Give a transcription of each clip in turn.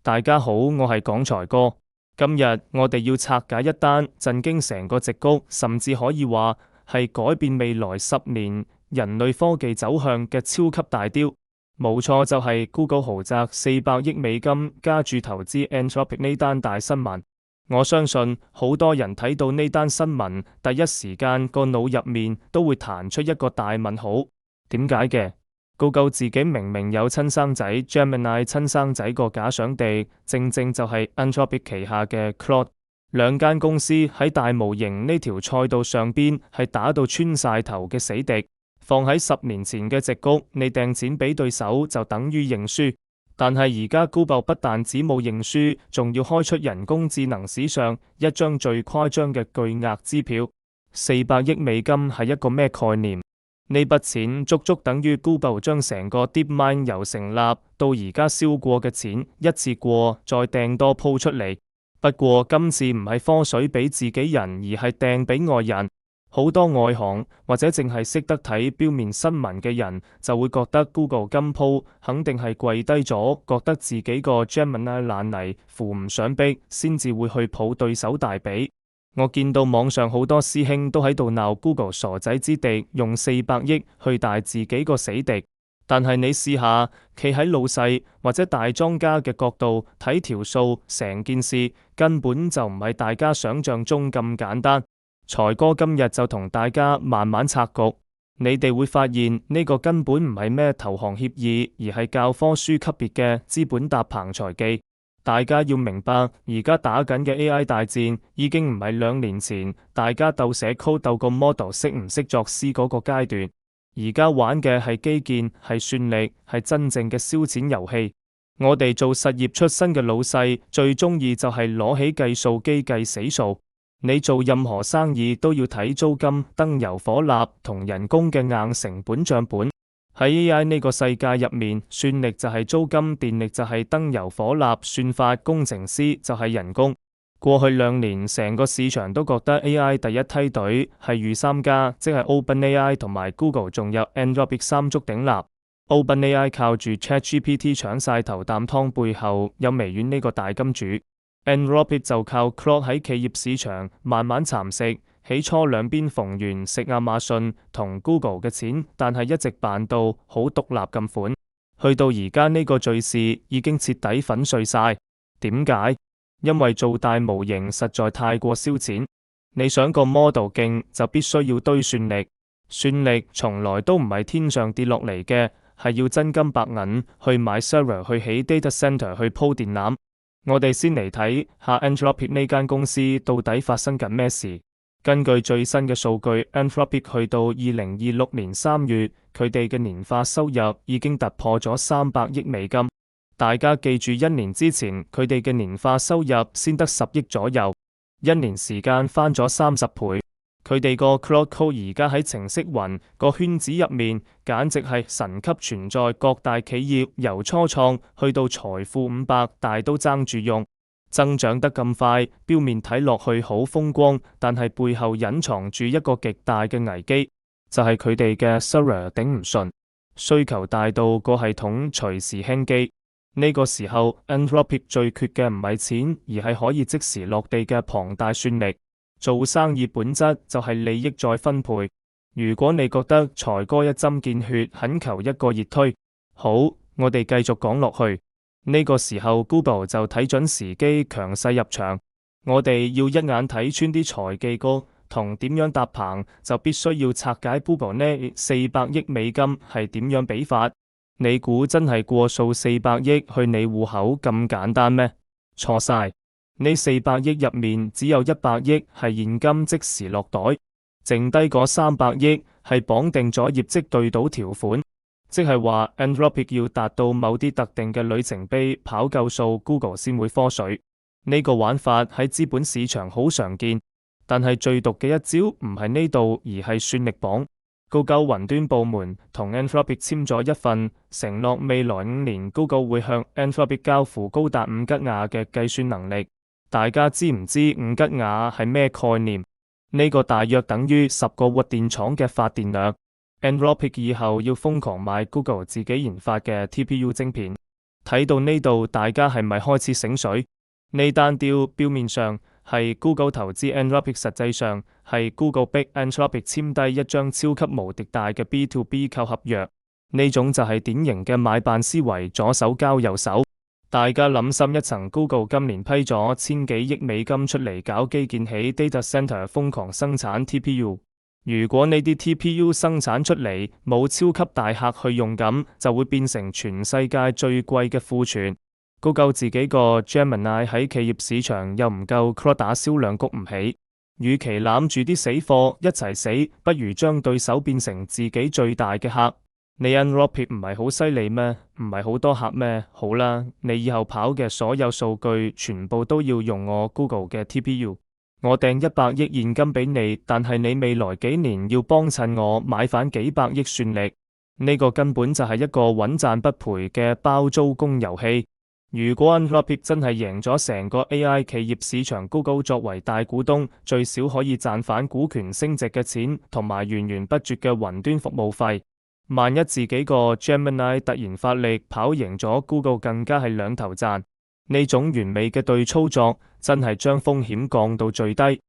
大家好，我係廣財哥。今日我哋要拆解一單震驚成個矽谷，甚至可以話係改變未來10年人類科技走向嘅超級大雕。冇錯，就係 Google 豪擲400億美金加注投資 Anthropic 呢單大新聞。我相信好多人睇到呢單新聞，第一時間個腦入面都會彈出一個大問號。點解嘅？Google 自己明明有親生仔 Gemini， 親生仔個假想敵正正就係 Anthropic 旗下嘅 Claude。兩間公司喺大模型呢條賽道上邊係打到穿晒頭嘅死敵。放喺10年前嘅矽谷，你掟錢俾對手就等於認輸。但係而家 Google 不但只冇認輸，仲要開出人工智能史上一張最誇張嘅巨額支票。400億美金係一個咩概念？呢筆錢足足等於 Google 將成個 DeepMind 由成立到而家燒過嘅錢一次過再掟多鋪出嚟。不過今次唔係科水俾自己人，而係掟俾外人。好多外行或者淨係識得睇表面新聞嘅人就會覺得 Google 今鋪肯定係跪低咗，覺得自己個 Gemini 爛泥扶唔上壁，先至會去抱對手大髀。我見到網上好多師兄都喺度鬧 Google 傻仔之敵，用400億去大自己個死敵。但係你試下企喺老細或者大莊家嘅角度睇條數，成件事根本就唔係大家想象中咁簡單。財哥今日就同大家慢慢拆局，你哋會發現呢個根本唔係咩投降協議，而係教科書級別嘅資本搭棚財技。大家要明白，而家打緊嘅 AI 大戰已經唔係2年前大家鬥寫 code 鬥個 model 識唔識作詩嗰個階段。而家玩嘅係基建，係算力，係真正嘅燒錢遊戲。我哋做實業出身嘅老細最中意就係攞起計數機計死數。你做任何生意都要睇租金、燈油火蠟同人工嘅硬成本賬本。喺 AI 呢個世界入面，算力就係租金，電力就係燈油火蠟，算法工程師就係人工。過去2年，成個市場都覺得 AI 第一梯隊係御三家，即係 OpenAI 同埋 Google， 仲有 Anthropic 三足鼎立。OpenAI 靠住 ChatGPT 搶晒頭啖湯，背後有微軟呢個大金主。Anthropic 就靠 Claude 喺企業市場慢慢蠶食，起初兩邊逢源食亞馬遜同 Google 嘅錢，但係一直扮到好獨立咁款，去到而家呢個敘事已經徹底粉碎晒。點解？因為做大模型實在太過燒錢，你想個 model 勁就必須要堆算力，算力從來都唔係天上跌落嚟嘅，係要真金白銀去買 server 去起 data center 去鋪電纜。我哋先嚟睇下 Anthropic 呢間公司到底發生緊咩事。根據最新嘅數據， Anthropic 去到2026年3月，佢哋嘅年化收入已經突破咗300億美金。大家記住，1年之前佢哋嘅年化收入先得10億左右，1年時間翻咗30倍。佢哋個 Claude Code 而家喺程式雲個圈子入面，簡直係神級存在。各大企業由初創去到財富500大都爭住用，增長得咁快，表面睇落去好風光，但係背後隱藏住一個極大嘅危機，就係佢哋嘅 server 頂唔順，需求大到個系統隨時輕機。呢個時候 Anthropic 最缺嘅唔係錢，而係可以即時落地嘅龐大算力。做生意本質就係利益再分配。如果你覺得財哥一針見血，懇求一個熱推，好，我哋繼續講落去。呢個時候 Google 就睇準時機，強勢入場。我哋要一眼睇穿啲財技哥同點樣搭棚，就必須要拆解 Google 呢400億美金係點樣比法。你估真係過數400億去你戶口咁簡單咩？錯晒。呢400億入面只有100億係現金即時落袋，剩低嗰300億係綁定咗業績對賭條款，即係話 Anthropic 要達到某啲特定嘅里程碑跑夠數 ，Google 先會科水。呢個玩法喺資本市場好常見，但係最毒嘅一招唔係呢度，而係算力綁。Google 雲端部門同 Anthropic 簽咗一份承諾，未來5年 Google 會向 Anthropic 交付高達5吉瓦嘅計算能力。大家知唔知5吉瓦係咩概念？呢個大約等於10個核電廠嘅發電量。Anthropic 以後要瘋狂買 Google 自己研發嘅 TPU 晶片。睇到呢度，大家係咪開始醒水？呢單 deal 表面上係 Google 投資 Anthropic， 實際上係 Google 逼 Anthropic 簽低一張超級無敵大嘅 B2B 購合約。呢種就係典型嘅買辦思維，左手交右手。大家諗深一層，Google 今年批咗千幾億美金出嚟搞基建起 data center， 瘋狂生產 TPU。如果呢啲 TPU 生產出嚟冇超級大客去用，咁就會變成全世界最貴嘅庫存。Google 自己個 Gemini 喺企業市場又唔夠 CRUD， 打銷量谷唔起。與其攬住啲死貨一齊死，不如將對手變成自己最大嘅客。你 Anthropic 唔係好犀利咩？唔係好多客咩？好啦，你以後跑嘅所有數據全部都要用我 Google 嘅 TPU。我訂100億現金俾你，但係你未來幾年要幫襯我買返幾百億算力。呢個根本就係一個穩賺不賠嘅包租公遊戲。如果 Anthropic 真係贏咗成個 AI 企業市場，Google 作為大股東，最少可以賺返股權升值嘅錢，同埋源源不絕嘅雲端服務費。萬一自己個 Gemini 突然發力跑贏咗 Google， 更加係兩頭賺。呢種完美嘅對操作，真係將風險降到最低。咁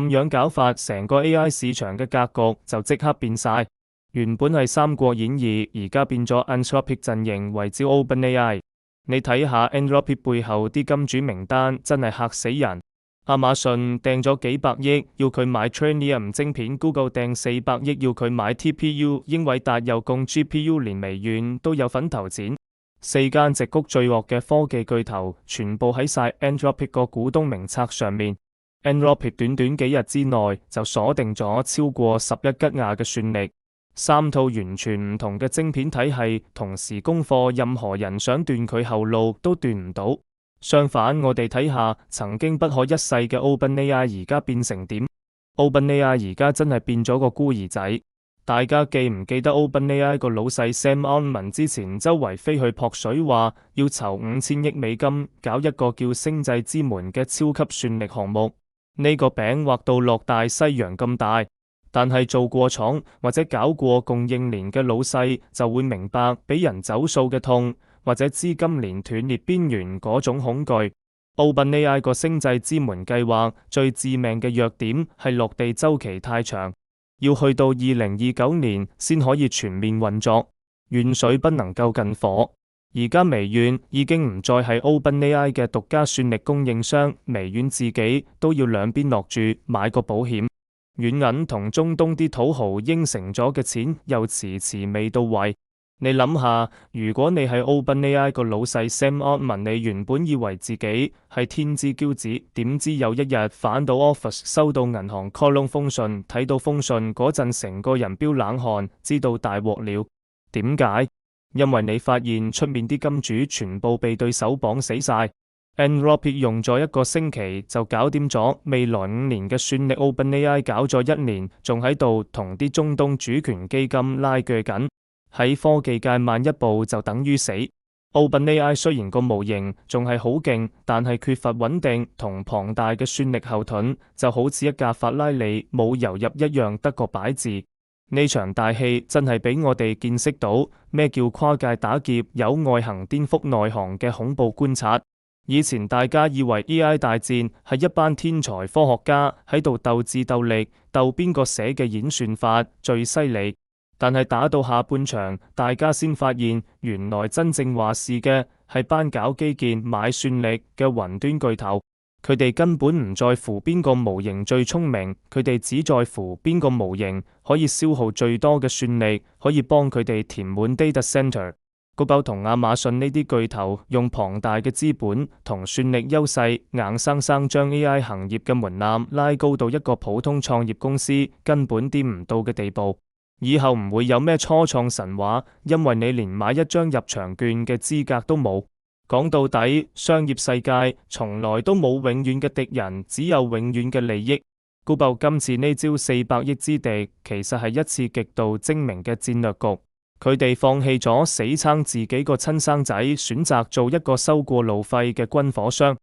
樣搞法，成個 AI 市場嘅格局就即刻變晒。原本係《三國演義》，而家變咗 Anthropic 陣營圍剿 OpenAI。你睇下 Anthropic 背後啲金主名單，真係嚇死人。亞馬遜訂咗幾百億要佢買 Trainium 晶片，Google 訂400億要佢買 TPU， 英偉達又供 GPU， 連微軟都有份投錢。4間矽谷最惡嘅科技巨頭，全部喺晒 Anthropic 個股東名冊上面。Anthropic 短短幾日之內就鎖定咗超過11吉瓦嘅算力，3套完全唔同嘅晶片體系，同時供貨，任何人想斷佢後路都斷唔到。相反，我哋睇下曾經不可一世嘅 OpenAI 而家變成點。OpenAI 而家真係變咗個孤兒仔。大家記唔記得 OpenAI 個老細 Sam Altman 之前周圍飛去撲水，話要籌5000億美金搞一個叫星際之門嘅超級算力項目。呢個餅畫到落大西洋咁大，但係做過廠或者搞過供應鏈嘅老細就會明白俾人走數嘅痛，或者資金鏈斷裂邊緣嗰種恐懼。OpenAI 個星際之門計劃最致命嘅弱點係落地週期太長，要去到2029年先可以全面運作，遠水不能夠近火。而家微軟已經唔再係 OpenAI 嘅獨家算力供應商，微軟自己都要兩邊落注買個保險。軟銀同中東啲土豪應承咗嘅錢又遲遲未到位。你諗下，如果你係 OpenAI 個老細 Sam Altman， 你原本以為自己係天之驕子，點知有一日返到 office 收到銀行 call 封信，睇到封信嗰陣成個人飆冷汗，知道大鑊了。點解？因為你發現出面啲金主全部被對手綁死晒。Anthropic 用咗1個星期就搞掂咗未來5年嘅算力，OpenAI 搞咗1年，仲喺度同啲中東主權基金拉鋸緊。喺科技界慢一步就等於死。OpenAI 雖然個模型仲係好勁，但係缺乏穩定同龐大嘅算力後盾，就好似一架法拉利冇油入一樣，得個擺字。呢場大戲真係俾我哋見識到咩叫跨界打劫，有外行顛覆內行嘅恐怖觀察。以前大家以為 AI 大戰係一班天才科學家喺度鬥智鬥力，鬥邊個寫嘅演算法最犀利。但係打到下半場，大家先發現原來真正話事嘅係班搞基建買算力嘅雲端巨頭。佢哋根本唔在乎邊個模型最聰明，佢哋只在乎邊個模型可以消耗最多嘅算力，可以幫佢哋填滿 data center。Google 同亞馬遜呢啲巨頭用龐大嘅資本同算力優勢，硬生生將 AI 行業嘅門檻拉高到一個普通創業公司根本掂唔到嘅地步。以後唔會有咩初創神話，因為你連買一張入場券嘅資格都冇。講到底，商業世界從來都冇永遠嘅敵人，只有永遠嘅利益。Google 今次呢招400億之敵，其實係一次極度精明嘅戰略局。佢哋放棄咗死撐自己個親生仔，選擇做一個收過路費嘅軍火商。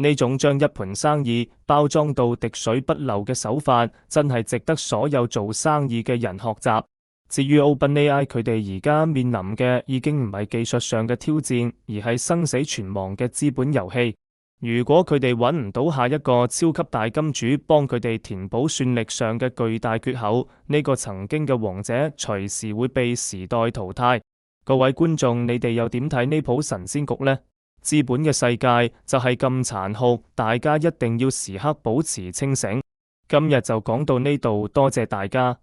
呢種將一盤生意包裝到滴水不漏嘅手法，真係值得所有做生意嘅人學習。至於 OpenAI，佢哋而家面臨嘅已經唔係技術上嘅挑戰，而係生死存亡嘅資本遊戲。如果佢哋揾唔到下一個超級大金主幫佢哋填補算力上嘅巨大缺口，呢個曾經嘅王者隨時會被時代淘汰。各位觀眾，你哋又點睇呢鋪神仙局呢？資本嘅世界就係咁殘酷，大家一定要時刻保持清醒。今日就講到呢度，多謝大家。